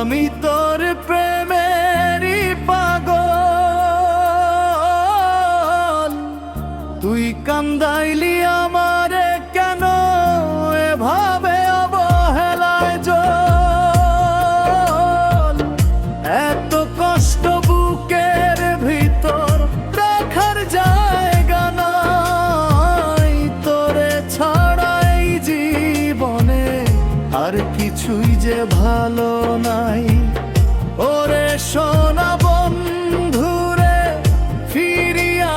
আমি তোর প্রেমেরই পাগল, তুই কান্দাইলি আমারে কেন এভাবে অবহেলায় জল। এত কষ্ট বুকের ভিতর রাখার জায়গা নাই, তোরে ছাড়াই জীবনে আর কিছুই যে ভালো নাই। ওরে সোনা বন্ধুরে ফিরিয়া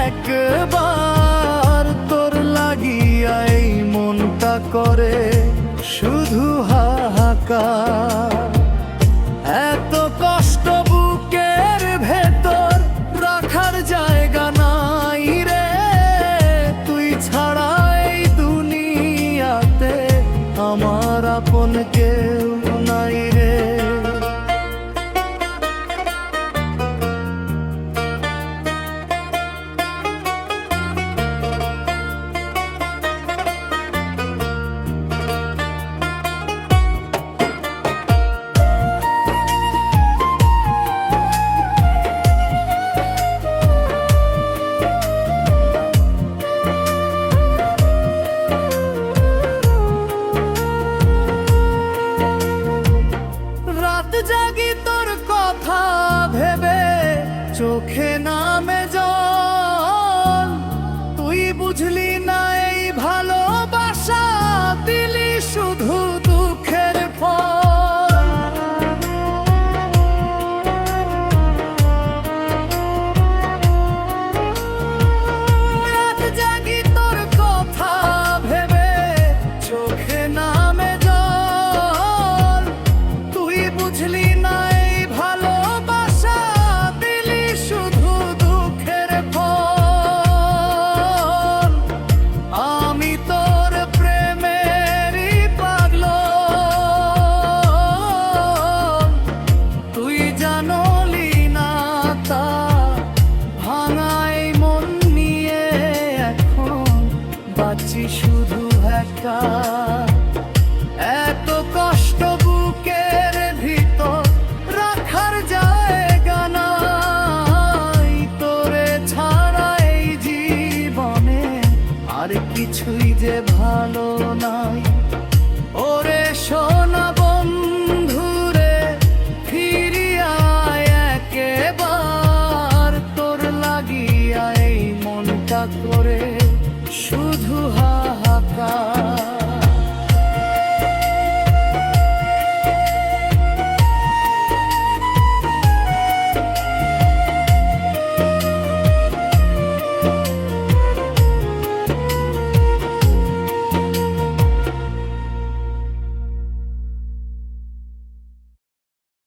একবার, তোর লাগিয়া এই মনটা করে শুধু হাহাকার। এত কষ্ট বুকের ভেতর রাখার জায়গা নাই রে, তুই ছাড়াই দুনিয়াতে আমার আপন কেউ নাই রে। জাগি তোর কথা ভেবে চোখে নামে জল, তুই বুঝলি না এই ভালোবাসা দিলি শুধু দুঃখের ফল। রাত জাগি তোর কথা ভেবে চোখে নামে জল, তুই বুঝলি না এই ভালোবাসা দিলি শুধু দুঃখের ফল। আমি তোর প্রেমেরই পাগল, তুই জানলি না তা ভাঙাই মন নিয়ে এখন বাঁচি শুধু একা। এত কষ্ট বুকের ভিতর রাখার জায়গা নাই, তোরে ছাড়া এই জীবনে আর কিছুই যে ভালো নাই। ওরে সোনা